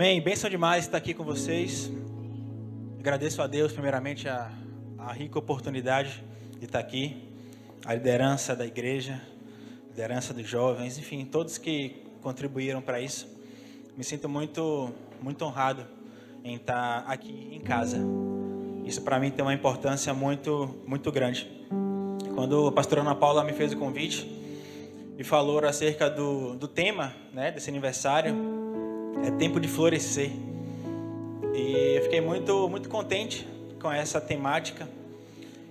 Amém, bênção demais estar aqui com vocês. Agradeço a Deus, primeiramente, a rica oportunidade de estar aqui, a liderança da igreja, a liderança dos jovens, enfim, todos que contribuíram para isso. Me sinto muito honrado em estar aqui em casa. Isso para mim tem uma importância muito grande. Quando a pastora Ana Paula me fez o convite e falou acerca do tema, né, desse aniversário, é tempo de florescer. E eu fiquei muito contente com essa temática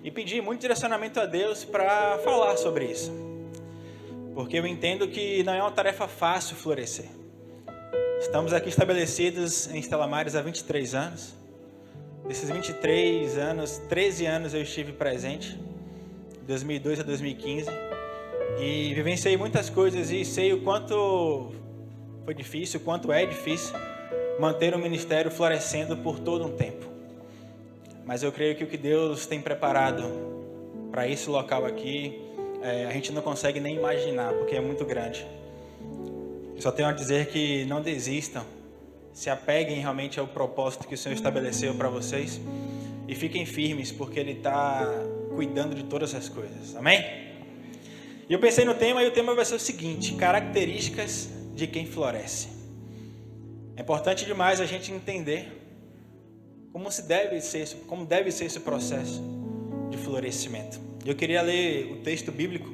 e pedi muito direcionamento a Deus para falar sobre isso. Porque eu entendo que não é uma tarefa fácil florescer. Estamos aqui estabelecidos em Stella Maris há 23 anos. Desses 23 anos, 13 anos eu estive presente, de 2002 a 2015. E vivenciei muitas coisas e sei o quanto foi difícil, o quanto é difícil manter o ministério florescendo por todo um tempo. Mas eu creio que o que Deus tem preparado para esse local aqui, a gente não consegue nem imaginar, porque é muito grande. Eu só tenho a dizer que não desistam, se apeguem realmente ao propósito que o Senhor estabeleceu para vocês e fiquem firmes, porque Ele está cuidando de todas as coisas. Amém? E eu pensei no tema, e o tema vai ser o seguinte: características de quem floresce. É importante demais a gente entender como deve ser esse processo de florescimento. Eu queria ler o texto bíblico,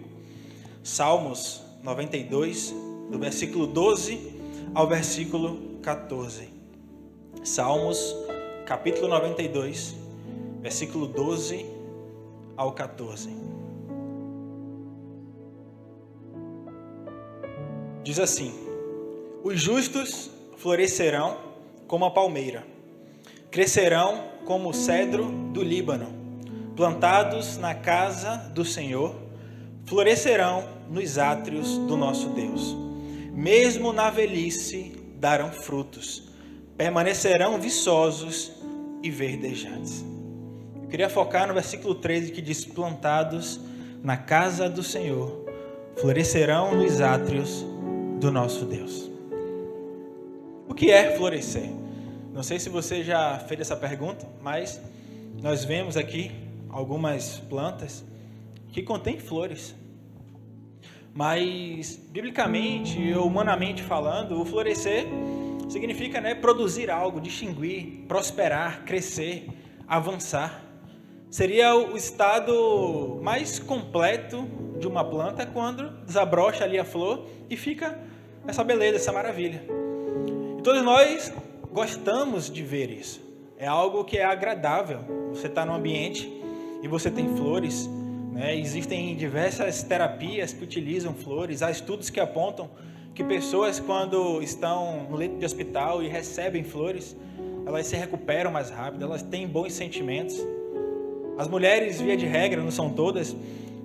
Salmos 92, do versículo 12 ao versículo 14. Salmos, capítulo 92, versículo 12 ao 14. Diz assim: os justos florescerão como a palmeira, crescerão como o cedro do Líbano, plantados na casa do Senhor, florescerão nos átrios do nosso Deus. Mesmo na velhice darão frutos, permanecerão viçosos e verdejantes. Eu queria focar no versículo 13, que diz: plantados na casa do Senhor, florescerão nos átrios do nosso Deus. O que é florescer? Não sei se você já fez essa pergunta, mas nós vemos aqui algumas plantas que contêm flores. Mas, biblicamente ou humanamente falando, o florescer significa, produzir algo, distinguir, prosperar, crescer, avançar. Seria o estado mais completo de uma planta quando desabrocha ali a flor e fica essa beleza, essa maravilha. E todos nós gostamos de ver isso. É algo que é agradável. Você está num ambiente e você tem flores, Existem diversas terapias que utilizam flores. Há estudos que apontam que pessoas, quando estão no leito de hospital e recebem flores, elas se recuperam mais rápido, elas têm bons sentimentos. As mulheres, via de regra, não são todas,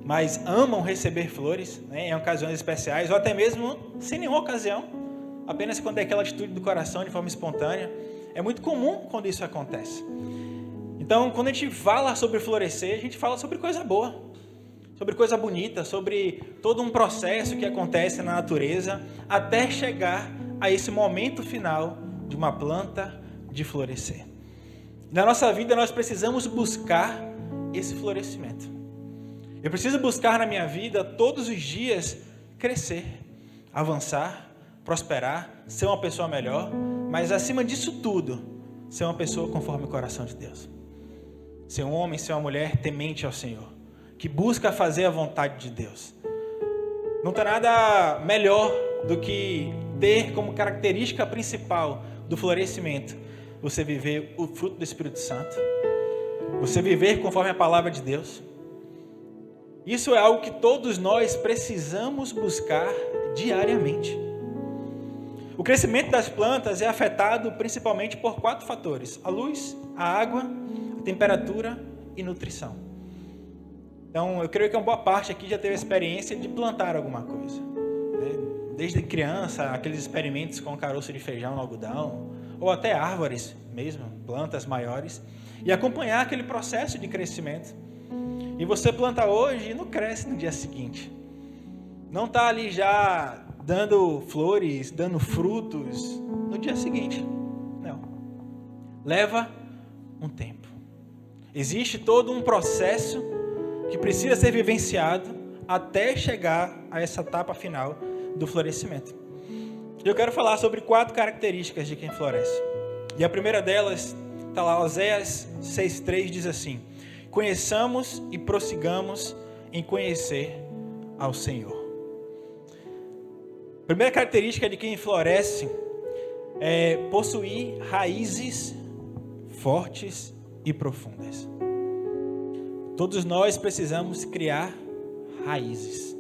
mas amam receber flores, em ocasiões especiais, ou até mesmo sem nenhuma ocasião, apenas quando é aquela atitude do coração de forma espontânea. É muito comum quando isso acontece. Então, quando a gente fala sobre florescer, a gente fala sobre coisa boa, sobre coisa bonita, sobre todo um processo que acontece na natureza até chegar a esse momento final de uma planta de florescer. Na nossa vida, nós precisamos buscar esse florescimento. Eu preciso buscar na minha vida, todos os dias, crescer, avançar, prosperar, ser uma pessoa melhor, mas acima disso tudo, ser uma pessoa conforme o coração de Deus. Ser um homem, ser uma mulher temente ao Senhor, que busca fazer a vontade de Deus. Não tem nada melhor do que ter como característica principal do florescimento você viver o fruto do Espírito Santo, você viver conforme a palavra de Deus. Isso é algo que todos nós precisamos buscar diariamente. O crescimento das plantas é afetado principalmente por 4 fatores: a luz, a água, a temperatura e nutrição. Então, eu creio que uma boa parte aqui já teve a experiência de plantar alguma coisa. Desde criança, aqueles experimentos com caroço de feijão no algodão, ou até árvores mesmo, plantas maiores, e acompanhar aquele processo de crescimento. E você planta hoje e não cresce no dia seguinte. Não está ali já dando flores, dando frutos no dia seguinte. leva um tempo. Existe todo um processo que precisa ser vivenciado até chegar a essa etapa final do florescimento. Eu quero falar sobre 4 características de quem floresce. E a primeira delas está lá, Oséias 6,3 diz assim: conheçamos e prossigamos em conhecer ao Senhor. A primeira característica de quem floresce é possuir raízes fortes e profundas. Todos nós precisamos criar raízes.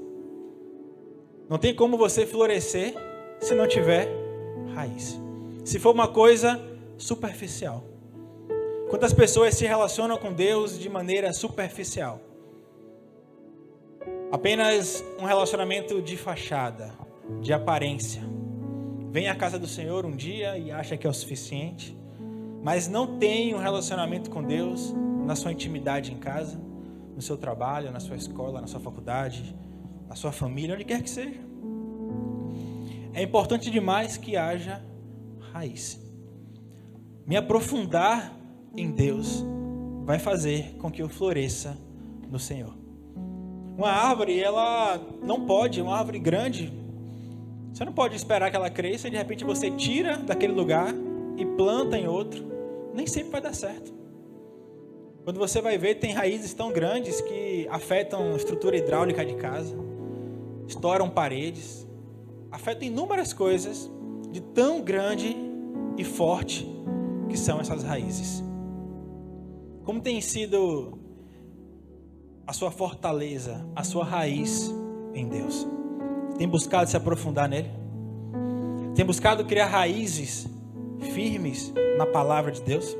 Não tem como você florescer se não tiver raiz. Se for uma coisa superficial. Quantas pessoas se relacionam com Deus de maneira superficial? Apenas um relacionamento de fachada, de aparência. Vem à casa do Senhor um dia e acha que é o suficiente, mas não tem um relacionamento com Deus na sua intimidade em casa, no seu trabalho, na sua escola, na sua faculdade, na sua família, onde quer que seja. É importante demais que haja raiz. Me aprofundar em Deus vai fazer com que eu floresça no Senhor. Uma árvore, ela não pode, uma árvore grande, você não pode esperar que ela cresça e de repente você tira daquele lugar e planta em outro. Nem sempre vai dar certo. Quando você vai ver, tem raízes tão grandes que afetam a estrutura hidráulica de casa, estouram paredes, afetam inúmeras coisas de tão grande e forte que são essas raízes. Como tem sido a sua fortaleza, a sua raiz em Deus? Tem buscado se aprofundar nele? Tem buscado criar raízes firmes na palavra de Deus?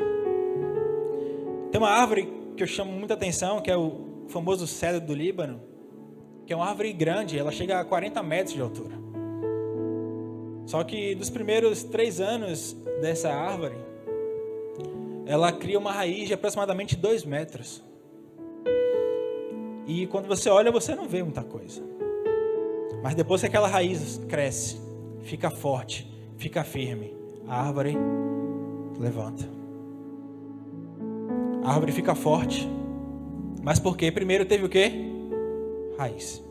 Tem uma árvore que eu chamo muita atenção, que é o famoso cedro do Líbano, que é uma árvore grande, ela chega a 40 metros de altura. Só que nos primeiros 3 anos dessa árvore, ela cria uma raiz de aproximadamente 2 metros. E quando você olha, você não vê muita coisa. Mas depois que aquela raiz cresce, fica forte, fica firme, a árvore levanta. A árvore fica forte. Mas por quê? Primeiro teve o quê? Raiz.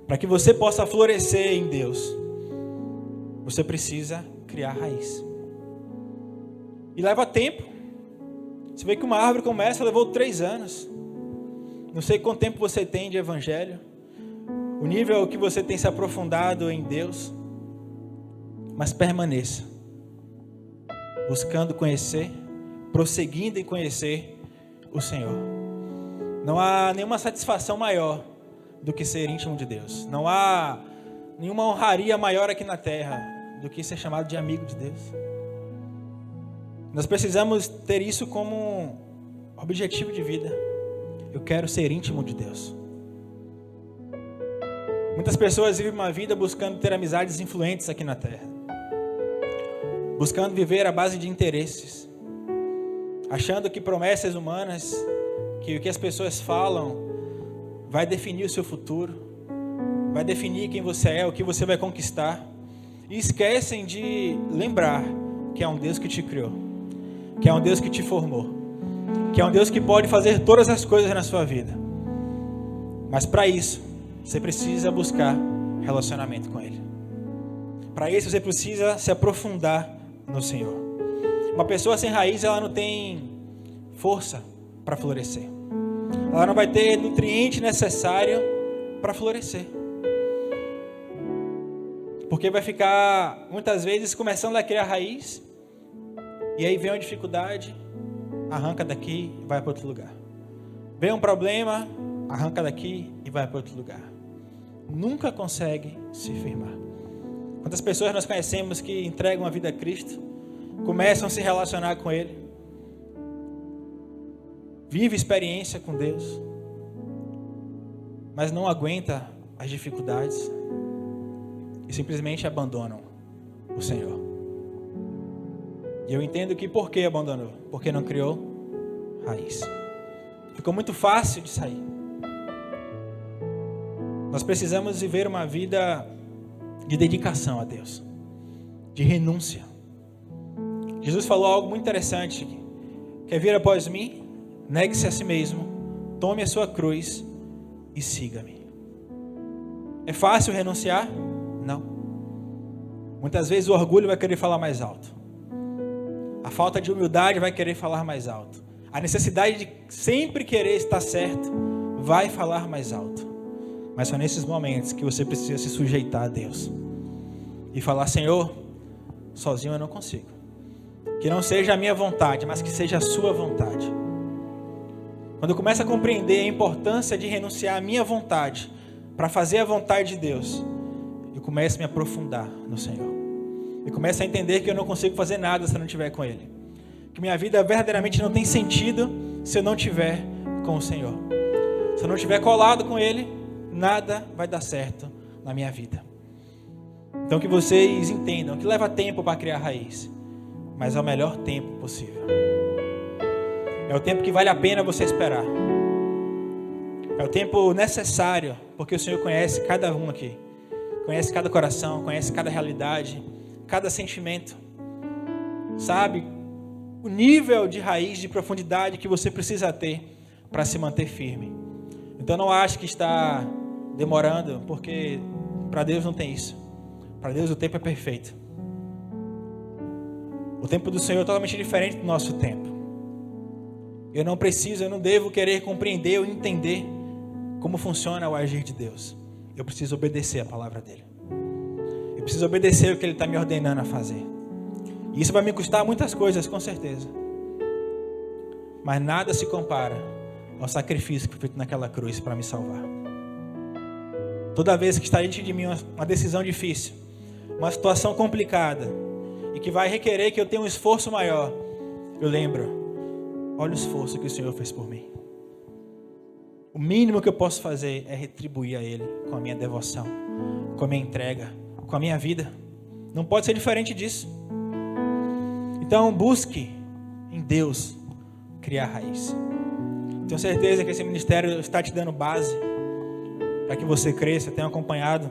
Para que você possa florescer em Deus, você precisa criar raiz. E leva tempo. Você vê que uma árvore começa, levou 3 anos. Não sei quanto tempo você tem de evangelho, o nível que você tem se aprofundado em Deus, mas permaneça, buscando conhecer, prosseguindo em conhecer o Senhor. Não há nenhuma satisfação maior do que ser íntimo de Deus. Não há nenhuma honraria maior aqui na terra do que ser chamado de amigo de Deus. Nós precisamos ter isso como objetivo de vida. Eu quero ser íntimo de Deus. Muitas pessoas vivem uma vida buscando ter amizades influentes aqui na terra, buscando viver à base de interesses, achando que promessas humanas, que o que as pessoas falam vai definir o seu futuro, vai definir quem você é, o que você vai conquistar, e esquecem de lembrar que é um Deus que te criou, que é um Deus que te formou, que é um Deus que pode fazer todas as coisas na sua vida. Mas para isso, você precisa buscar relacionamento com Ele. Para isso, você precisa se aprofundar no Senhor. Uma pessoa sem raiz, ela não tem força para florescer. Ela não vai ter nutriente necessário para florescer. Porque vai ficar, muitas vezes, começando a criar raiz, e aí vem uma dificuldade, arranca daqui e vai para outro lugar. Vem um problema, arranca daqui e vai para outro lugar. Nunca consegue se firmar. Quantas pessoas nós conhecemos que entregam a vida a Cristo, começam a se relacionar com Ele, vive experiência com Deus, mas não aguenta as dificuldades e simplesmente abandonam o Senhor. E eu entendo que por que abandonou? Porque não criou raiz. Ficou muito fácil de sair. Nós precisamos viver uma vida de dedicação a Deus, de renúncia. Jesus falou algo muito interessante. Quer vir após mim? Negue-se a si mesmo, tome a sua cruz e siga-me. É fácil renunciar? Não. Muitas vezes o orgulho vai querer falar mais alto. A falta de humildade vai querer falar mais alto. A necessidade de sempre querer estar certo vai falar mais alto. Mas são nesses momentos que você precisa se sujeitar a Deus e falar: Senhor, sozinho eu não consigo. Que não seja a minha vontade, mas que seja a sua vontade. Quando eu começo a compreender a importância de renunciar à minha vontade para fazer a vontade de Deus, eu começo a me aprofundar no Senhor. Eu começo a entender que eu não consigo fazer nada se eu não estiver com Ele. Que minha vida verdadeiramente não tem sentido se eu não estiver com o Senhor. Se eu não estiver colado com Ele, nada vai dar certo na minha vida. Então que vocês entendam que leva tempo para criar raiz, mas é o melhor tempo possível. É o tempo que vale a pena você esperar. É o tempo necessário, porque o Senhor conhece cada um aqui. Conhece cada coração, conhece cada realidade, cada sentimento. Sabe o nível de raiz, de profundidade que você precisa ter para se manter firme. Então não ache que está demorando, porque para Deus não tem isso. Para Deus o tempo é perfeito. O tempo do Senhor é totalmente diferente do nosso tempo. Eu não devo querer compreender ou entender como funciona o agir de Deus. Eu preciso obedecer a palavra dEle. Eu preciso obedecer o que Ele está me ordenando a fazer. E isso vai me custar muitas coisas, com certeza. Mas nada se compara ao sacrifício que foi feito naquela cruz para me salvar. Toda vez que está diante de mim uma decisão difícil, uma situação complicada, e que vai requerer que eu tenha um esforço maior, eu lembro: olha o esforço que o Senhor fez por mim. O mínimo que eu posso fazer é retribuir a Ele com a minha devoção, com a minha entrega, com a minha vida. Não pode ser diferente disso. Então busque em Deus criar raiz. Tenho certeza que esse ministério está te dando base para que você cresça. Tenho acompanhado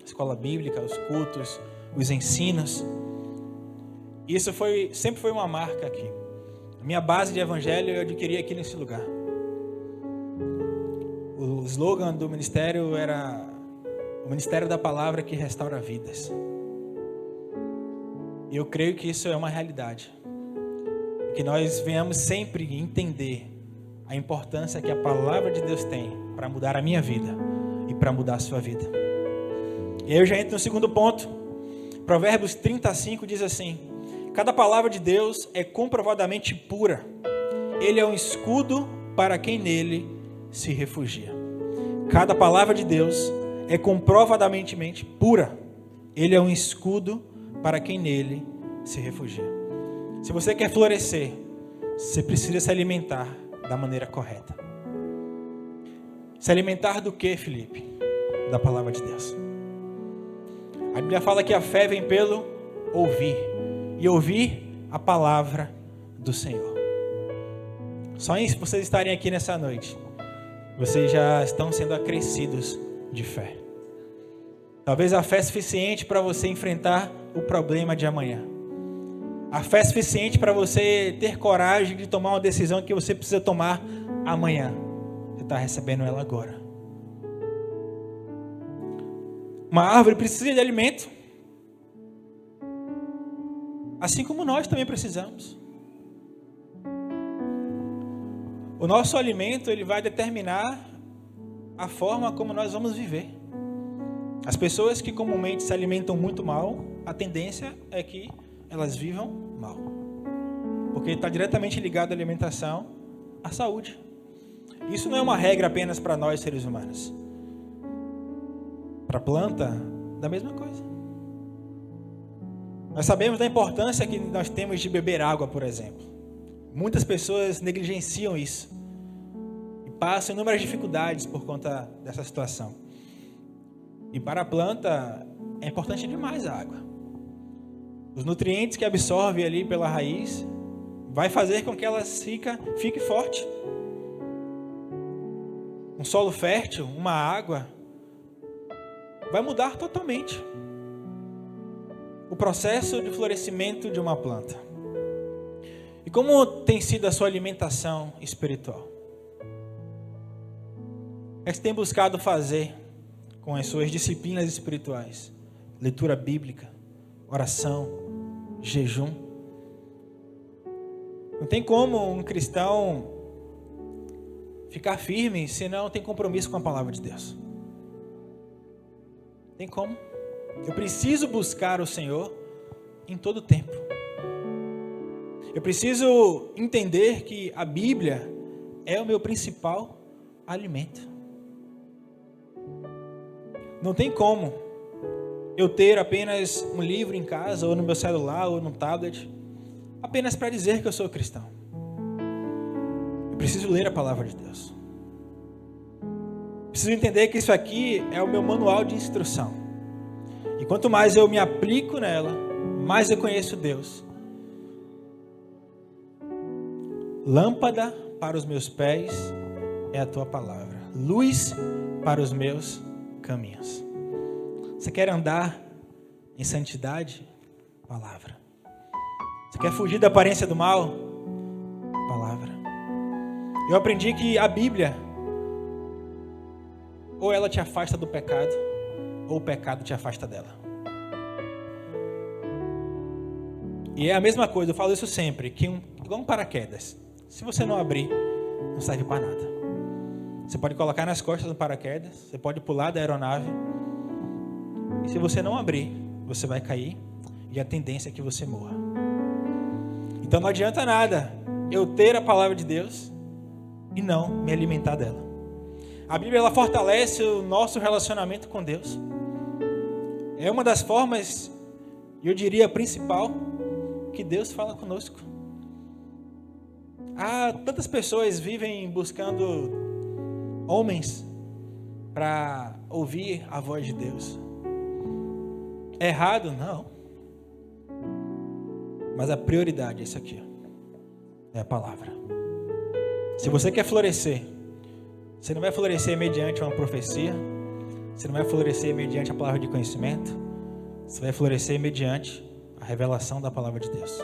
a escola bíblica, os cultos, os ensinos. Isso sempre foi uma marca aqui. A minha base de evangelho eu adquiri aqui nesse lugar. O slogan do ministério era: o ministério da palavra que restaura vidas. E eu creio que isso é uma realidade. Que nós venhamos sempre entender a importância que a palavra de Deus tem para mudar a minha vida e para mudar a sua vida. E aí eu já entro no segundo ponto. Provérbios 35 diz assim: cada palavra de Deus é comprovadamente pura. Ele é um escudo para quem nele se refugia. Cada palavra de Deus é comprovadamente pura. Ele é um escudo para quem nele se refugia. Se você quer florescer, você precisa se alimentar da maneira correta. Se alimentar do que, Felipe? Da palavra de Deus. A Bíblia fala que a fé vem pelo ouvir, e ouvir a palavra do Senhor. Só em vocês estarem aqui nessa noite, vocês já estão sendo acrescidos de fé. Talvez a fé suficiente para você enfrentar o problema de amanhã. A fé suficiente para você ter coragem de tomar uma decisão que você precisa tomar amanhã. Você está recebendo ela agora. Uma árvore precisa de alimento, assim como nós também precisamos. O nosso alimento, ele vai determinar a forma como nós vamos viver. As pessoas que comumente se alimentam muito mal, a tendência é que elas vivam mal. Porque está diretamente ligado à alimentação, à saúde. Isso não é uma regra apenas para nós, seres humanos. Para a planta, da mesma coisa. Nós sabemos da importância que nós temos de beber água, por exemplo. Muitas pessoas negligenciam isso e passam inúmeras dificuldades por conta dessa situação. E para a planta é importante demais a água. Os nutrientes que absorve ali pela raiz vai fazer com que ela fique forte. Um solo fértil, uma água, vai mudar totalmente o processo de florescimento de uma planta. E como tem sido a sua alimentação espiritual? O que você tem buscado fazer com as suas disciplinas espirituais? Leitura bíblica, oração, jejum. Não tem como um cristão ficar firme se não tem compromisso com a palavra de Deus. Tem como? Eu preciso buscar o Senhor em todo tempo. Eu preciso entender que a Bíblia é o meu principal alimento. Não tem como eu ter apenas um livro em casa, ou no meu celular, ou no tablet, apenas para dizer que eu sou cristão. Eu preciso ler a palavra de Deus. Preciso entender que isso aqui é o meu manual de instrução. E quanto mais eu me aplico nela, mais eu conheço Deus. Lâmpada para os meus pés é a tua palavra. Luz para os meus caminhos. Você quer andar em santidade? Palavra. Você quer fugir da aparência do mal? Palavra. Eu aprendi que a Bíblia, ou ela te afasta do pecado, ou o pecado te afasta dela. E é a mesma coisa, eu falo isso sempre, que igual um paraquedas. Se você não abrir, não serve para nada. Você pode colocar nas costas do paraquedas, você pode pular da aeronave, e se você não abrir, você vai cair, e a tendência é que você morra. Então não adianta nada eu ter a palavra de Deus e não me alimentar dela. A Bíblia, ela fortalece o nosso relacionamento com Deus. É uma das formas, eu diria a principal, que Deus fala conosco. Tantas pessoas vivem buscando homens para ouvir a voz de Deus. É errado? Não. Mas a prioridade é isso aqui. É a palavra. Se você quer florescer, você não vai florescer mediante uma profecia. Você não vai florescer mediante a palavra de conhecimento. Você vai florescer mediante a revelação da palavra de Deus.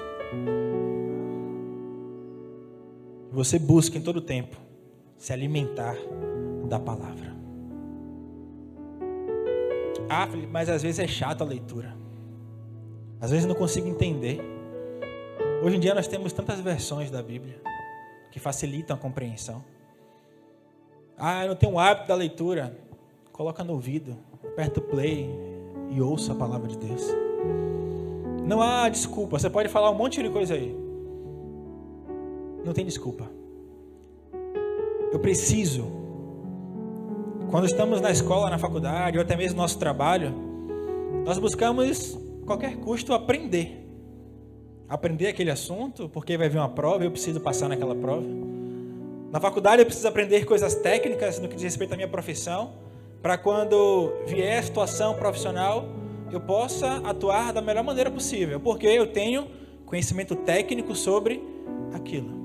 Você busca em todo tempo se alimentar da palavra. Felipe, mas às vezes é chato a leitura. Às vezes não consigo entender. Hoje em dia nós temos tantas versões da Bíblia que facilitam a compreensão. Eu não tenho o hábito da leitura. Coloca no ouvido, aperta o play e ouça a palavra de Deus. Não há desculpa. Você pode falar um monte de coisa aí. Não tem desculpa. Eu preciso. Quando estamos na escola, na faculdade, ou até mesmo no nosso trabalho, nós buscamos, a qualquer custo, aprender. Aprender aquele assunto, porque vai vir uma prova e eu preciso passar naquela prova. Na faculdade eu preciso aprender coisas técnicas no que diz respeito à minha profissão, para quando vier a situação profissional, eu possa atuar da melhor maneira possível, porque eu tenho conhecimento técnico sobre aquilo.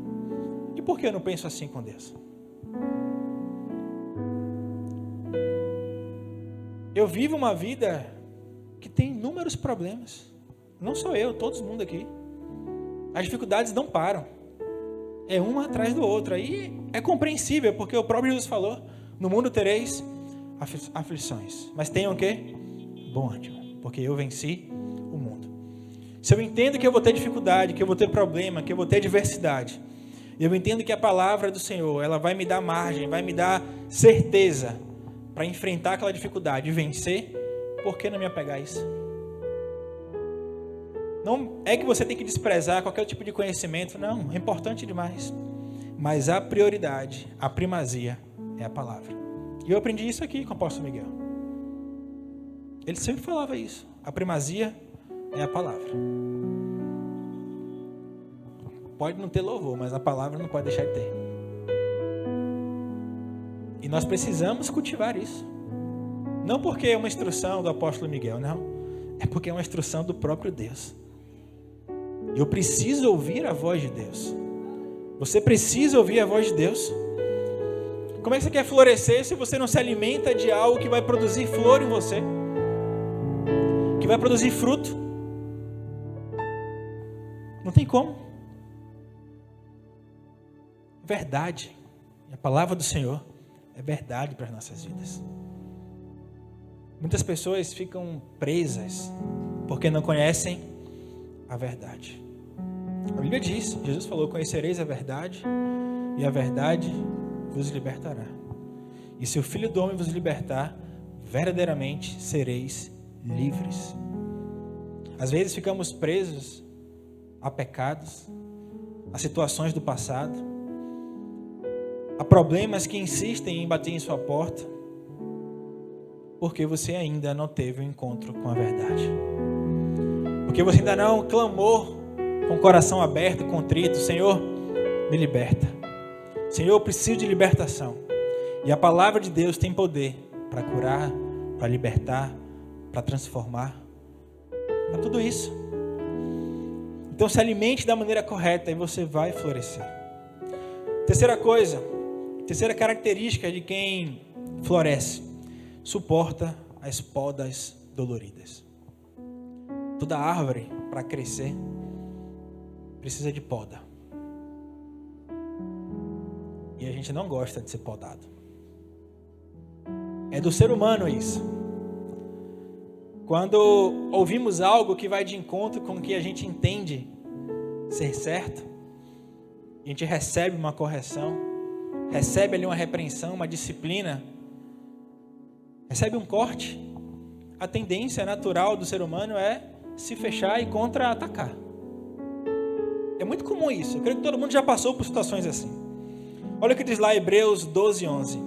E por que eu não penso assim com Deus? Eu vivo uma vida que tem inúmeros problemas. Não sou eu, todo mundo aqui. As dificuldades não param. É um atrás do outro. Aí é compreensível, porque o próprio Jesus falou: no mundo tereis aflições. Mas tenham o quê? Bom ânimo, porque eu venci o mundo. Se eu entendo que eu vou ter dificuldade, que eu vou ter problema, que eu vou ter adversidade, eu entendo que a palavra do Senhor, ela vai me dar margem, vai me dar certeza para enfrentar aquela dificuldade e vencer, por que não me apegar a isso? Não é que você tem que desprezar qualquer tipo de conhecimento, não, é importante demais. Mas a prioridade, a primazia é a palavra. E eu aprendi isso aqui com o apóstolo Miguel. Ele sempre falava isso, a primazia é a palavra. Pode não ter louvor, mas a palavra não pode deixar de ter. E nós precisamos cultivar isso. Não porque é uma instrução do apóstolo Miguel, não. É porque é uma instrução do próprio Deus. Eu preciso ouvir a voz de Deus. Você precisa ouvir a voz de Deus. Como é que você quer florescer se você não se alimenta de algo que vai produzir flor em você? Que vai produzir fruto? Não tem como. verdade. E a palavra do Senhor é verdade para as nossas vidas. Muitas pessoas ficam presas porque não conhecem a verdade. A Bíblia diz, Jesus falou, conhecereis a verdade e a verdade vos libertará. E se o Filho do Homem vos libertar, verdadeiramente sereis livres. Às vezes ficamos presos a pecados, a situações do passado, a problemas que insistem em bater em sua porta, porque você ainda não teve um encontro com a verdade. Porque você ainda não clamou com o coração aberto, contrito, Senhor, me liberta. Senhor, eu preciso de libertação. E a palavra de Deus tem poder para curar, para libertar, para transformar, para tudo isso. Então se alimente da maneira correta e você vai florescer. Terceira característica de quem floresce: suporta as podas doloridas. Toda árvore, para crescer, precisa de poda. E a gente não gosta de ser podado. É do ser humano isso. Quando ouvimos algo que vai de encontro com o que a gente entende ser certo, a gente recebe uma correção, recebe ali uma repreensão, uma disciplina, recebe um corte, a tendência natural do ser humano é se fechar e contra-atacar. É muito comum isso. Eu creio que todo mundo já passou por situações assim. Olha o que diz lá Hebreus 12:11.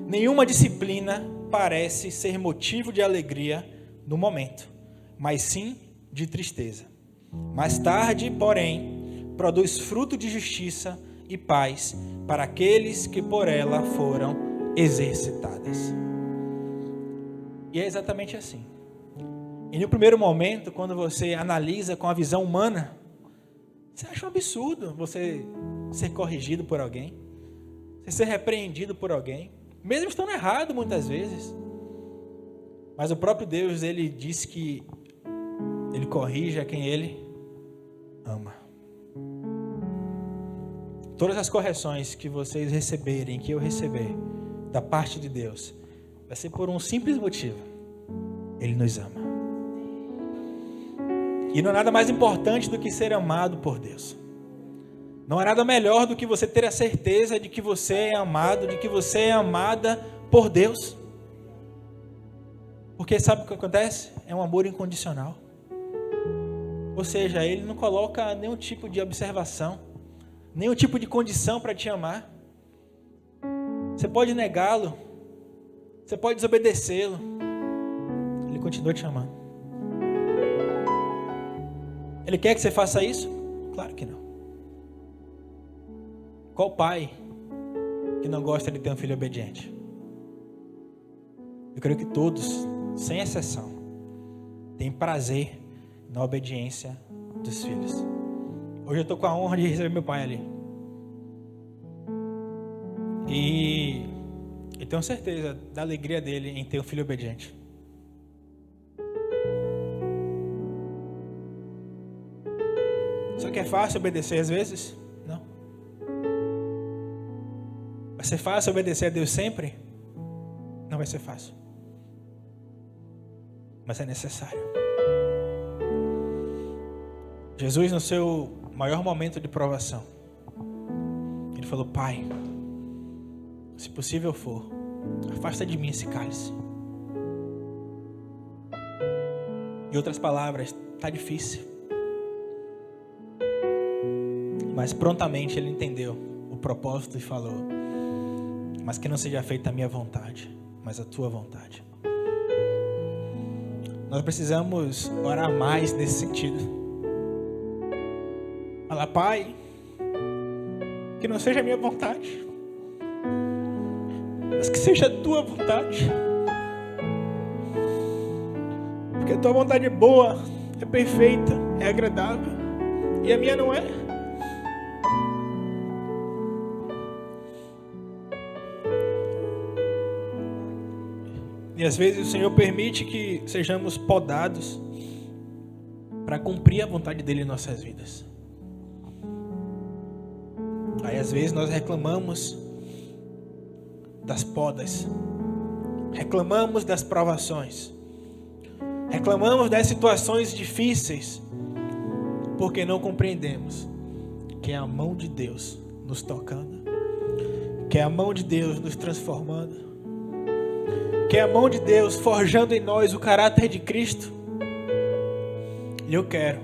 Nenhuma disciplina parece ser motivo de alegria no momento, mas sim de tristeza. Mais tarde, porém, produz fruto de justiça e paz para aqueles que por ela foram exercitadas. E é exatamente assim. E no primeiro momento, quando você analisa com a visão humana, você acha um absurdo você ser corrigido por alguém, você ser repreendido por alguém, mesmo estando errado muitas vezes. Mas o próprio Deus, ele diz que ele corrige a quem ele ama. Todas as correções que vocês receberem, que eu receber da parte de Deus, vai ser por um simples motivo: Ele nos ama. E não há nada mais importante do que ser amado por Deus. Não há nada melhor do que você ter a certeza de que você é amado, de que você é amada por Deus. Porque sabe o que acontece? É um amor incondicional. Ou seja, Ele não coloca nenhum tipo de observação, nenhum tipo de condição para te amar. Você pode negá-lo, você pode desobedecê-lo, Ele continua te amando. Ele quer que você faça isso? Claro que não. Qual pai que não gosta de ter um filho obediente? Eu creio que todos, sem exceção, têm prazer na obediência dos filhos. Hoje eu estou com a honra de receber meu pai ali. E eu tenho certeza da alegria dele em ter um filho obediente. Só que é fácil obedecer às vezes? Não. Vai ser fácil obedecer a Deus sempre? Não vai ser fácil. Mas é necessário. Jesus, no seu maior momento de provação, Ele falou: Pai, se possível for, afasta de mim esse cálice. Em outras palavras, está difícil. Mas prontamente Ele entendeu o propósito e falou: mas que não seja feita a minha vontade, mas a tua vontade. Nós precisamos orar mais nesse sentido. Falar: Pai, que não seja a minha vontade, mas que seja a tua vontade. Porque a tua vontade é boa, é perfeita, é agradável, e a minha não é. E às vezes o Senhor permite que sejamos podados para cumprir a vontade dEle em nossas vidas. Aí às vezes nós reclamamos das podas, reclamamos das provações, reclamamos das situações difíceis, porque não compreendemos que é a mão de Deus nos tocando, que é a mão de Deus nos transformando, que é a mão de Deus forjando em nós o caráter de Cristo. E eu quero,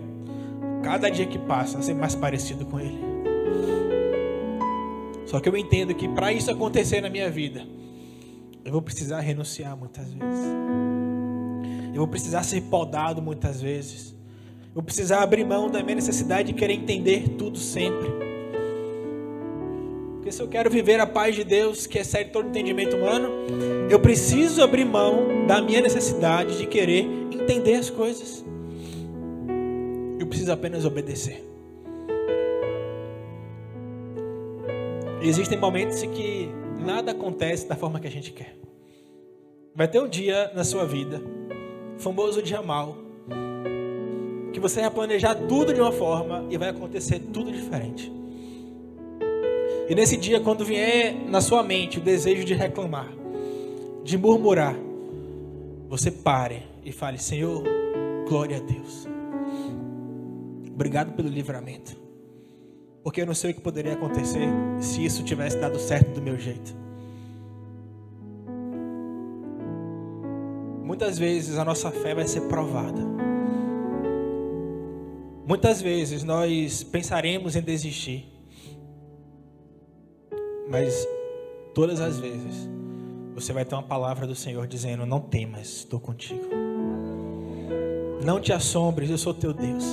cada dia que passa, ser mais parecido com Ele. Só que eu entendo que para isso acontecer na minha vida, eu vou precisar renunciar muitas vezes. Eu vou precisar ser podado muitas vezes. Eu vou precisar abrir mão da minha necessidade de querer entender tudo sempre. Porque se eu quero viver a paz de Deus, que excede todo entendimento humano, eu preciso abrir mão da minha necessidade de querer entender as coisas. Eu preciso apenas obedecer. Existem momentos em que nada acontece da forma que a gente quer. Vai ter um dia na sua vida, o famoso dia mau, que você vai planejar tudo de uma forma e vai acontecer tudo diferente. E nesse dia, quando vier na sua mente o desejo de reclamar, de murmurar, você pare e fale: Senhor, glória a Deus. Obrigado pelo livramento. Porque eu não sei o que poderia acontecer se isso tivesse dado certo do meu jeito. Muitas vezes a nossa fé vai ser provada. Muitas vezes nós pensaremos em desistir. Mas todas as vezes você vai ter uma palavra do Senhor dizendo: não temas, estou contigo. Não te assombres, eu sou teu Deus.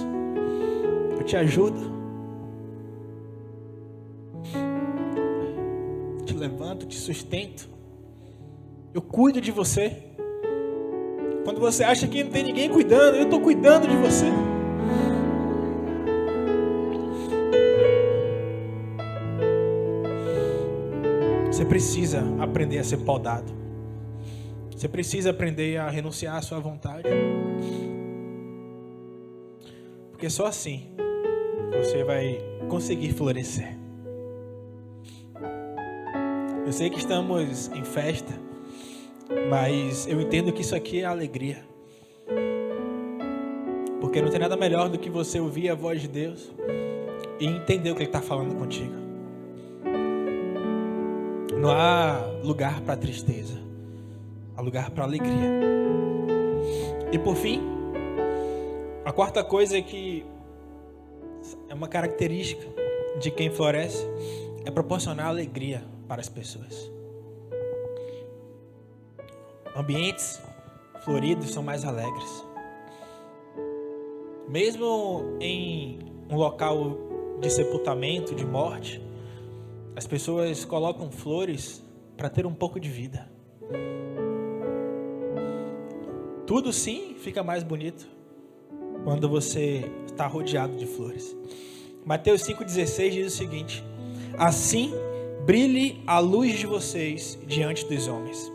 Eu te ajudo. Te levanto, te sustento. Eu cuido de você. Quando você acha que não tem ninguém cuidando, eu estou cuidando de você. Você precisa aprender a ser podado. Você precisa aprender a renunciar à sua vontade. Porque só assim você vai conseguir florescer. Eu sei que estamos em festa, mas eu entendo que isso aqui é alegria. Porque não tem nada melhor do que você ouvir a voz de Deus e entender o que Ele está falando contigo. Não há lugar para tristeza, há lugar para alegria. E por fim, a quarta coisa que é uma característica de quem floresce é proporcionar alegria para as pessoas. Ambientes floridos são mais alegres. Mesmo em um local de sepultamento, de morte, as pessoas colocam flores para ter um pouco de vida. Tudo sim fica mais bonito quando você está rodeado de flores. Mateus 5,16 diz o seguinte: assim brilhe a luz de vocês diante dos homens,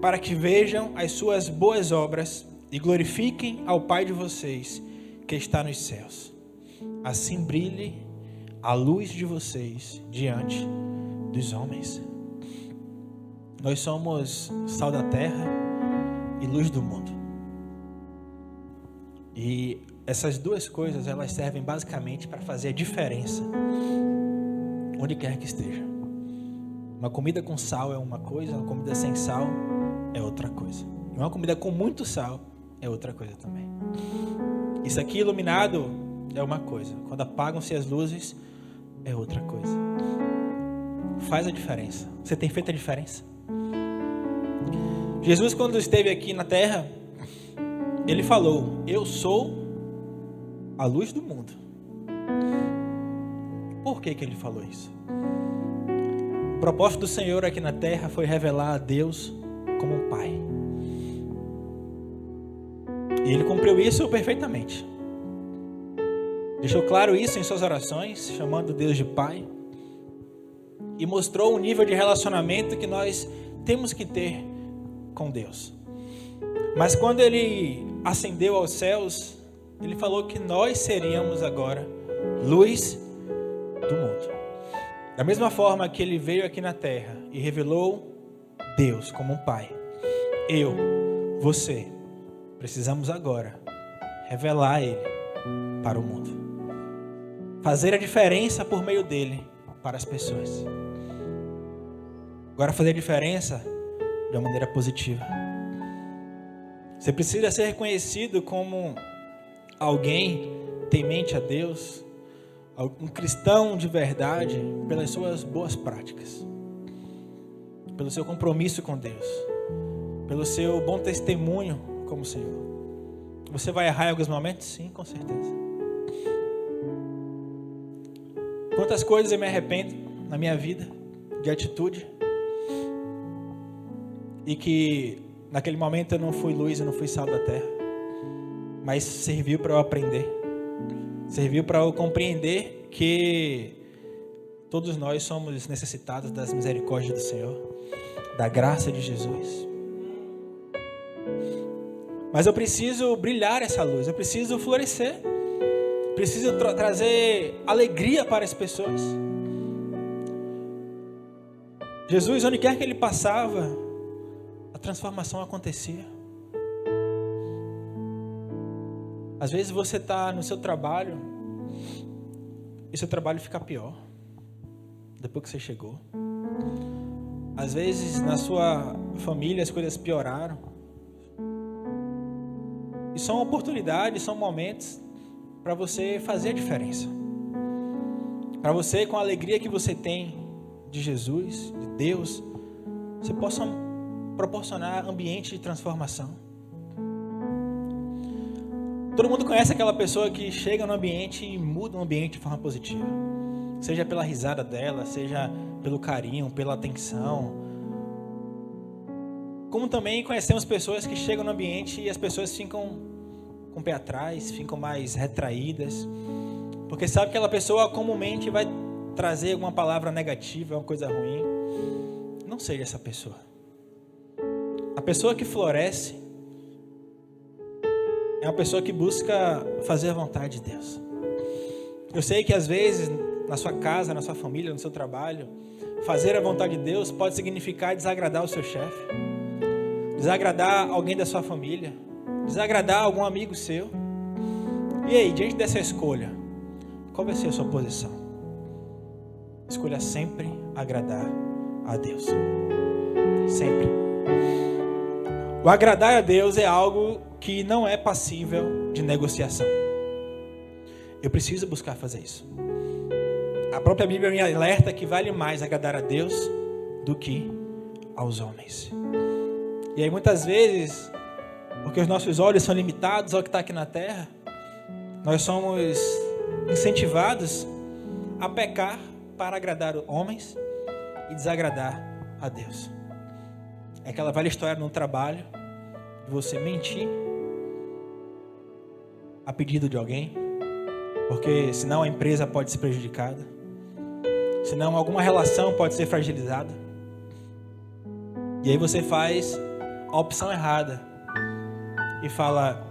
para que vejam as suas boas obras e glorifiquem ao Pai de vocês que está nos céus. Assim brilhe a luz de vocês diante dos homens. Nós somos sal da terra e luz do mundo. E essas duas coisas, elas servem basicamente para fazer a diferença onde quer que esteja. Uma comida com sal é uma coisa, uma comida sem sal é outra coisa. Uma comida com muito sal é outra coisa também. Isso aqui iluminado é uma coisa. Quando apagam-se as luzes, é outra coisa. Faz a diferença. Você tem feito a diferença? Jesus, quando esteve aqui na terra, Ele falou: eu sou a luz do mundo. Por que Ele falou isso? O propósito do Senhor aqui na terra foi revelar a Deus como um Pai. E Ele cumpriu isso perfeitamente. Deixou claro isso em suas orações, chamando Deus de Pai. E mostrou o nível de relacionamento que nós temos que ter com Deus. Mas quando Ele ascendeu aos céus, Ele falou que nós seríamos agora luz do mundo. Da mesma forma que ele veio aqui na terra e revelou Deus como um pai, eu, você, precisamos agora revelar ele para o mundo. Fazer a diferença por meio dele para as pessoas. Agora fazer a diferença de uma maneira positiva. Você precisa ser reconhecido como alguém temente a Deus, um cristão de verdade, pelas suas boas práticas, pelo seu compromisso com Deus, pelo seu bom testemunho como Senhor. Você vai errar em alguns momentos? Sim, com certeza. Quantas coisas eu me arrependo na minha vida de atitude e que naquele momento eu não fui luz, eu não fui sal da terra, mas serviu para eu aprender, serviu para eu compreender que todos nós somos necessitados das misericórdias do Senhor, da graça de Jesus. Mas eu preciso brilhar essa luz, eu preciso florescer, preciso trazer alegria para as pessoas. Jesus, onde quer que ele passava, a transformação acontecia. Às vezes você está no seu trabalho e seu trabalho fica pior depois que você chegou. Às vezes na sua família as coisas pioraram. E são oportunidades, são momentos para você fazer a diferença. Para você, com a alegria que você tem de Jesus, de Deus, você possa proporcionar ambiente de transformação. Todo mundo conhece aquela pessoa que chega no ambiente e muda o ambiente de forma positiva. Seja pela risada dela, seja pelo carinho, pela atenção. Como também conhecemos pessoas que chegam no ambiente e as pessoas ficam com o pé atrás, ficam mais retraídas, porque sabe que aquela pessoa comumente vai trazer alguma palavra negativa, uma coisa ruim. Não seja essa pessoa. A pessoa que floresce é uma pessoa que busca fazer a vontade de Deus. Eu sei que às vezes, na sua casa, na sua família, no seu trabalho, fazer a vontade de Deus pode significar desagradar o seu chefe, desagradar alguém da sua família, desagradar algum amigo seu. E aí, diante dessa escolha, qual vai ser a sua posição? Escolha sempre agradar a Deus. Sempre. O agradar a Deus é algo que não é passível de negociação. Eu preciso buscar fazer isso. A própria Bíblia me alerta que vale mais agradar a Deus do que aos homens. E aí muitas vezes, porque os nossos olhos são limitados ao que está aqui na terra, nós somos incentivados a pecar para agradar homens e desagradar a Deus. É aquela velha história no trabalho, de você mentir a pedido de alguém, porque senão a empresa pode ser prejudicada, senão alguma relação pode ser fragilizada. E aí você faz a opção errada e fala,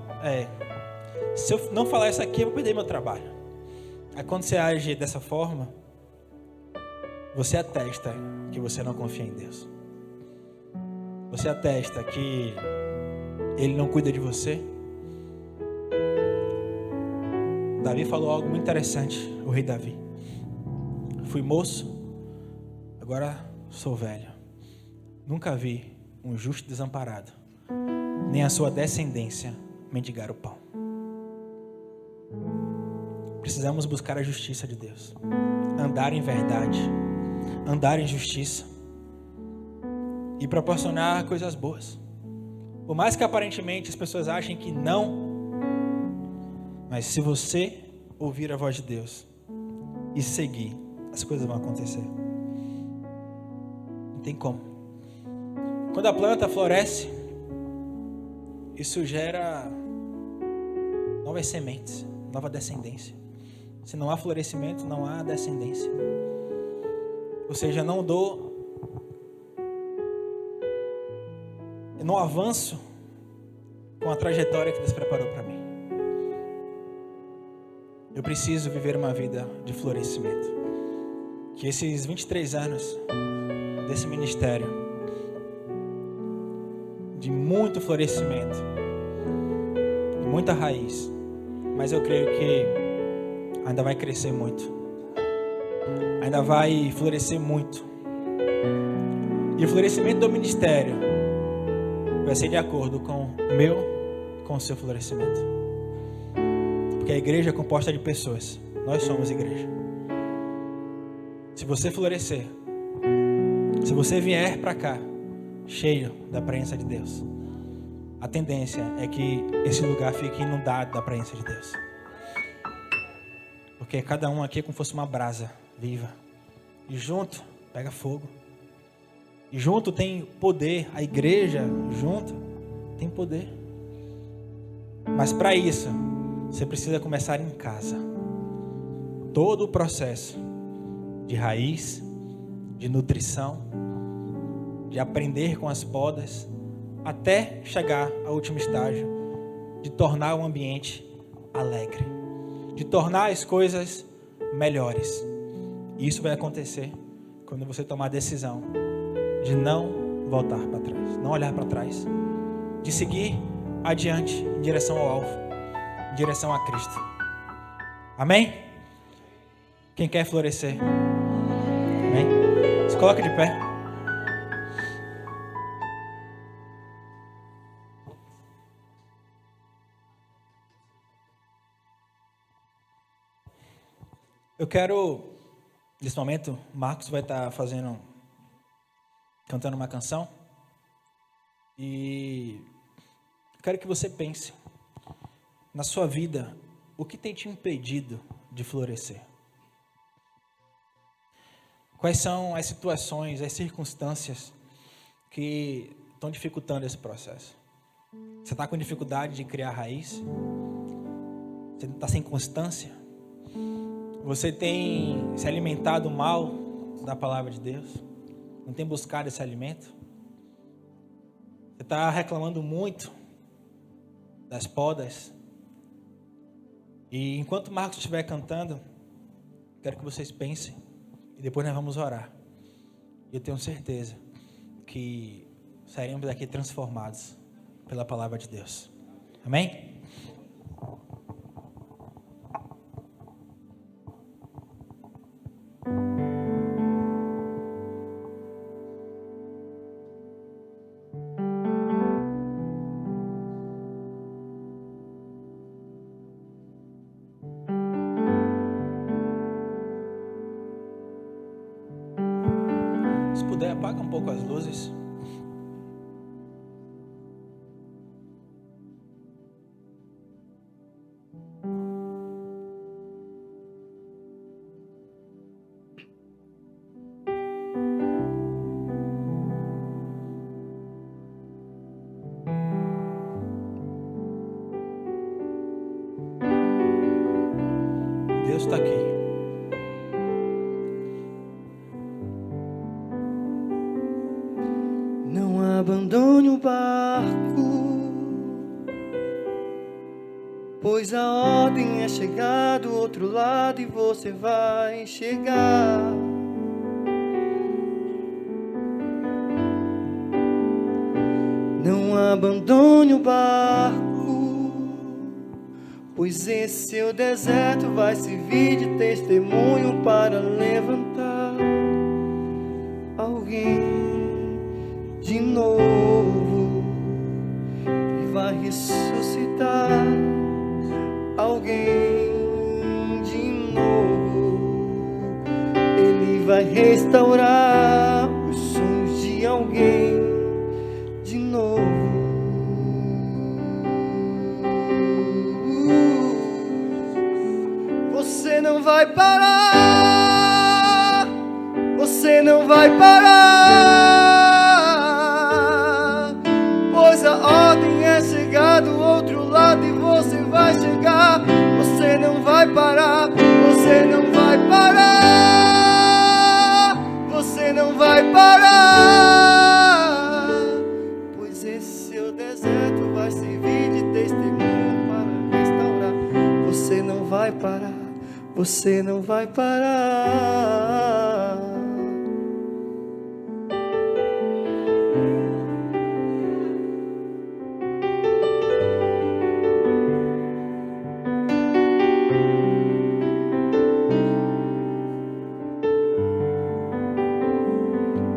se eu não falar isso aqui, eu vou perder meu trabalho. Aí quando você age dessa forma, você atesta que você não confia em Deus. Você atesta que Ele não cuida de você. Davi falou algo muito interessante, o rei Davi. Fui moço, agora sou velho. Nunca vi um justo desamparado, nem a sua descendência mendigar o pão. Precisamos buscar a justiça de Deus, andar em verdade, andar em justiça e proporcionar coisas boas. Por mais que aparentemente as pessoas achem que não, mas se você ouvir a voz de Deus e seguir, as coisas vão acontecer. Não tem como. Quando a planta floresce, isso gera novas sementes, nova descendência. Se não há florescimento, não há descendência. Ou seja, eu não avanço com a trajetória que Deus preparou para mim. Eu preciso viver uma vida de florescimento. que esses 23 anos desse ministério, de muito florescimento, de muita raiz, mas eu creio que ainda vai crescer muito, ainda vai florescer muito. E o florescimento do ministério vai ser de acordo com o meu, com o seu florescimento. Porque a igreja é composta de pessoas. Nós somos igreja. Se você florescer, se você vier para cá cheio da presença de Deus, a tendência é que esse lugar fique inundado da presença de Deus. Porque cada um aqui é como se fosse uma brasa viva. E junto pega fogo. E junto tem poder. A igreja junto tem poder. Mas para isso, você precisa começar em casa. Todo o processo de raiz, de nutrição, de aprender com as podas, até chegar ao último estágio, de tornar o ambiente alegre, de tornar as coisas melhores. E isso vai acontecer quando você tomar a decisão de não voltar para trás, não olhar para trás, de seguir adiante em direção ao alvo, em direção a Cristo. Amém? Quem quer florescer? Amém? Se coloca de pé. Eu quero, nesse momento, Marcos vai estar cantando uma canção. E quero que você pense na sua vida, o que tem te impedido de florescer? Quais são as situações, as circunstâncias que estão dificultando esse processo? Você está com dificuldade de criar raiz? Você está sem constância? Você tem se alimentado mal da palavra de Deus? Não tem buscado esse alimento? Você está reclamando muito das podas? E enquanto o Marcos estiver cantando, quero que vocês pensem. E depois nós vamos orar. Eu tenho certeza que sairemos daqui transformados pela palavra de Deus. Amém? Se puder, apaga um pouco as luzes. Deus está aqui. Abandone o barco, pois a ordem é chegar do outro lado e você vai chegar. Não abandone o barco, pois esse seu deserto vai servir de testemunho para levantar alguém de novo, e vai ressuscitar alguém de novo. Ele vai restaurar os sonhos de alguém de novo. Você não vai parar, você não vai parar. A ordem é chegar do outro lado e você vai chegar. Você não vai parar, você não vai parar, você não vai parar, pois esse seu deserto vai servir de testemunho para restaurar. Você não vai parar, você não vai parar.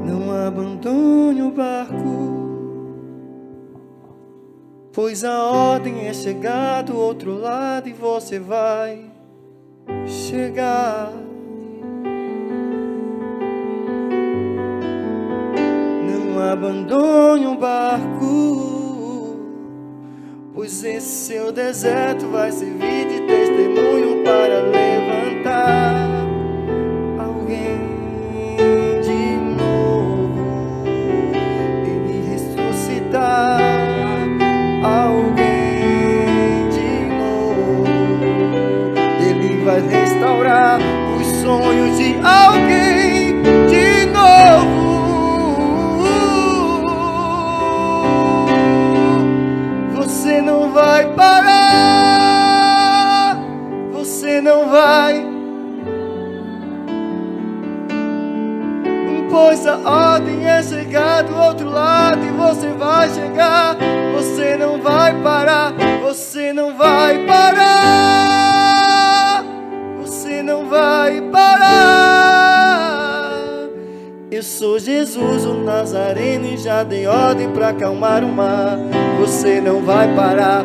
Não abandone o barco, pois a ordem é chegar do outro lado e você vai chegar. Não abandone o barco, pois esse seu deserto vai servir de testemunho para levantar alguém de novo, ele ressuscitar alguém de novo, ele vai restaurar os sonhos de alguém de novo. Você não vai parar, você não vai, pois a ordem é chegar do outro lado e você vai chegar. Você não vai parar, você não vai parar, você não vai parar. Eu sou Jesus o Nazareno e já dei ordem pra acalmar o mar. Você não vai parar,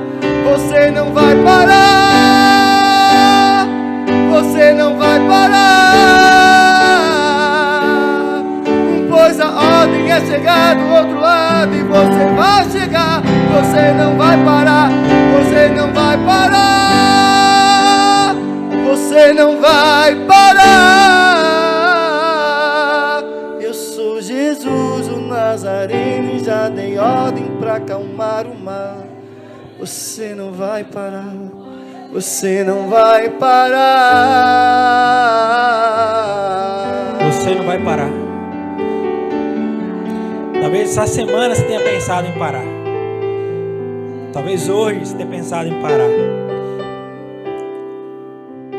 você não vai parar, você não vai parar, pois a ordem é chegar do outro lado e você vai chegar. Você não vai parar, você não vai parar, você não vai parar. Eu sou Jesus o Nazareno e já dei ordem pra acalmar o mar. Você não vai parar, você não vai parar, Você não vai parar. Talvez essa semana você tenha pensado em parar. Talvez hoje você tenha pensado em parar.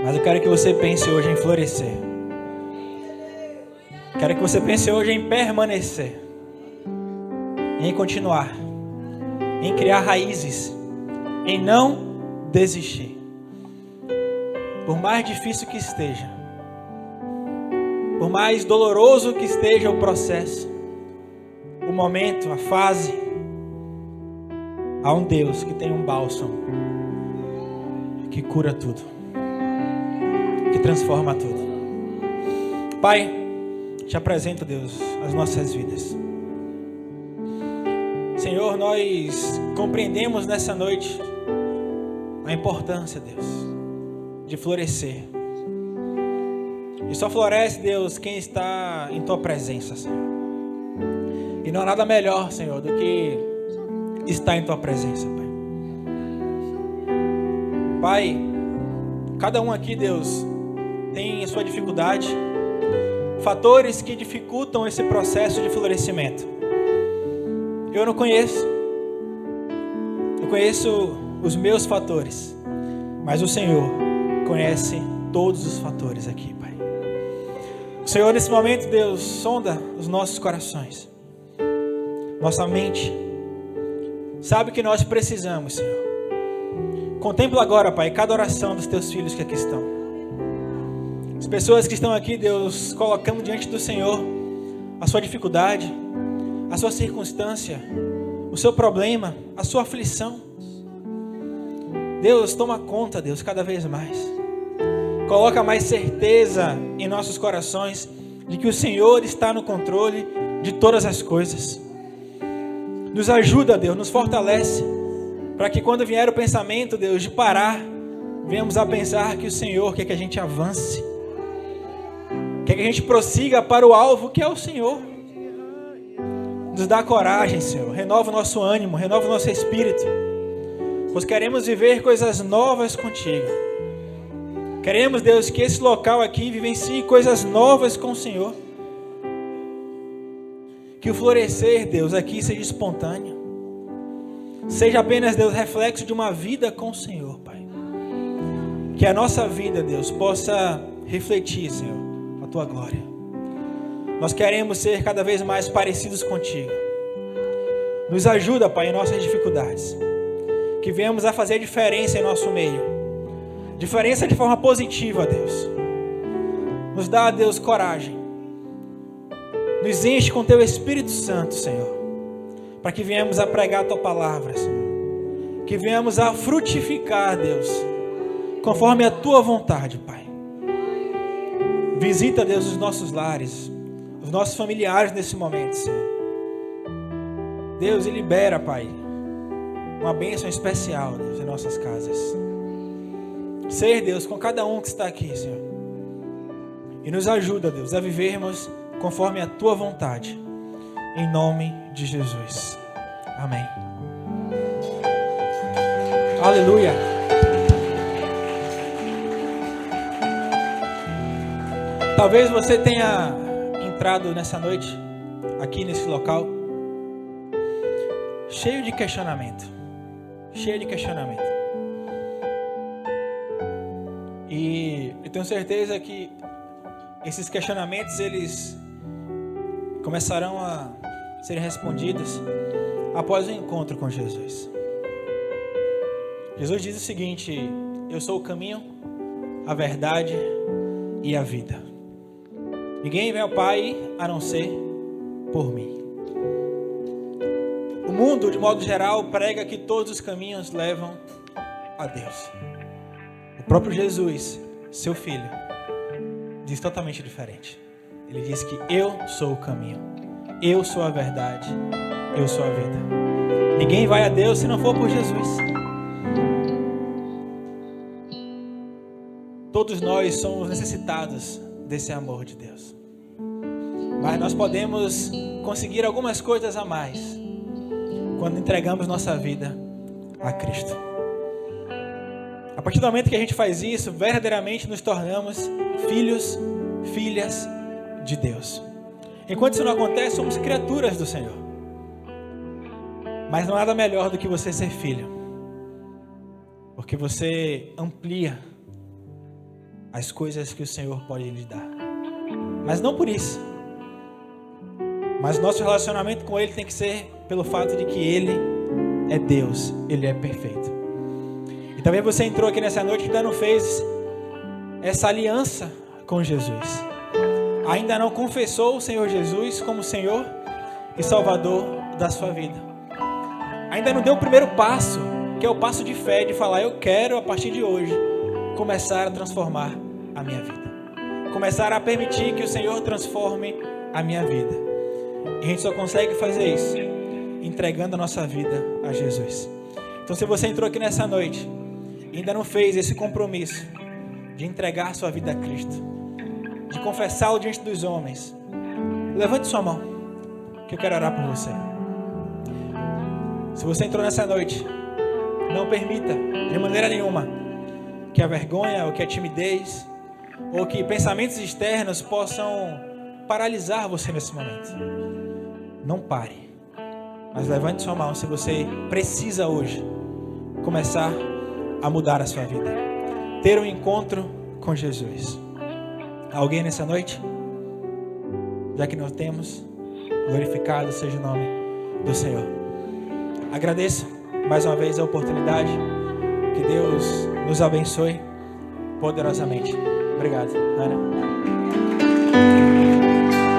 Mas eu quero que você pense hoje em florescer. Quero que você pense hoje em permanecer, em continuar, em criar raízes, em não desistir. Por mais difícil que esteja, por mais doloroso que esteja o processo, o momento, a fase, há um Deus que tem um bálsamo que cura tudo, que transforma tudo. Pai, te apresento, Deus, as nossas vidas. Senhor, nós compreendemos nessa noite a importância, Deus, de florescer. E só floresce, Deus, quem está em Tua presença, Senhor. E não há nada melhor, Senhor, do que estar em Tua presença, Pai. Pai, cada um aqui, Deus, tem a sua dificuldade, fatores que dificultam esse processo de florescimento. Eu não conheço. Eu conheço os meus fatores, mas o Senhor conhece todos os fatores aqui, Pai. O Senhor, nesse momento, Deus, sonda os nossos corações, nossa mente, sabe o que nós precisamos, Senhor. Contempla agora, Pai, cada oração dos Teus filhos que aqui estão. As pessoas que estão aqui, Deus, colocando diante do Senhor a sua dificuldade, a sua circunstância, o seu problema, a sua aflição. Deus, toma conta, Deus, cada vez mais. Coloca mais certeza em nossos corações de que o Senhor está no controle de todas as coisas. Nos ajuda, Deus, nos fortalece, para que quando vier o pensamento, Deus, de parar, venhamos a pensar que o Senhor quer que a gente avance, quer que a gente prossiga para o alvo que é o Senhor. Nos dá coragem, Senhor, renova o nosso ânimo, renova o nosso espírito, pois queremos viver coisas novas contigo. Queremos, Deus, que esse local aqui vivencie coisas novas com o Senhor. Que o florescer, Deus, aqui seja espontâneo. Seja apenas, Deus, reflexo de uma vida com o Senhor, Pai. Que a nossa vida, Deus, possa refletir, Senhor, a Tua glória. Nós queremos ser cada vez mais parecidos contigo. Nos ajuda, Pai, em nossas dificuldades. Que venhamos a fazer diferença em nosso meio. Diferença de forma positiva, Deus. Nos dá, Deus, coragem. Nos enche com Teu Espírito Santo, Senhor. Para que venhamos a pregar a Tua palavra, Senhor. Que venhamos a frutificar, Deus, conforme a Tua vontade, Pai. Visita, Deus, os nossos lares, os nossos familiares nesse momento, Senhor. Deus, e libera, Pai, uma bênção especial, Deus, em nossas casas. Ser, Deus, com cada um que está aqui, Senhor. E nos ajuda, Deus, a vivermos conforme a Tua vontade. Em nome de Jesus. Amém. Aleluia. Talvez você tenha entrado nessa noite, aqui nesse local, cheio de questionamento. Cheio de questionamento. E eu tenho certeza que esses questionamentos, eles começarão a serem respondidos após o encontro com Jesus. Jesus diz o seguinte: eu sou o caminho, a verdade e a vida. Ninguém vem ao Pai a não ser por mim. O mundo, de modo geral, prega que todos os caminhos levam a Deus. O próprio Jesus, seu Filho, diz totalmente diferente. Ele diz que eu sou o caminho, eu sou a verdade, eu sou a vida. Ninguém vai a Deus se não for por Jesus. Todos nós somos necessitados desse amor de Deus. Mas nós podemos conseguir algumas coisas a mais quando entregamos nossa vida a Cristo. A partir do momento que a gente faz isso, verdadeiramente nos tornamos filhos, filhas de Deus. Enquanto isso não acontece, somos criaturas do Senhor. Mas não há nada melhor do que você ser filho, porque você amplia as coisas que o Senhor pode lhe dar. Mas não por isso. Mas nosso relacionamento com Ele tem que ser pelo fato de que Ele é Deus, Ele é perfeito. E também você entrou aqui nessa noite e ainda não fez essa aliança com Jesus. Ainda não confessou o Senhor Jesus como Senhor e Salvador da sua vida. Ainda não deu o primeiro passo, que é o passo de fé, de falar: eu quero, a partir de hoje, começar a transformar a minha vida. Começar a permitir que o Senhor transforme a minha vida. E a gente só consegue fazer isso entregando a nossa vida a Jesus. Então, se você entrou aqui nessa noite e ainda não fez esse compromisso de entregar a sua vida a Cristo, de confessá-lo diante dos homens, levante sua mão, que eu quero orar por você. Se você entrou nessa noite, não permita de maneira nenhuma que a vergonha ou que a timidez ou que pensamentos externos possam paralisar você nesse momento. Não pare, mas levante sua mão se você precisa hoje começar a mudar a sua vida, ter um encontro com Jesus. Alguém nessa noite? Já que não temos, glorificado seja o nome do Senhor. Agradeço mais uma vez a oportunidade. Que Deus nos abençoe poderosamente. Obrigado, Ana.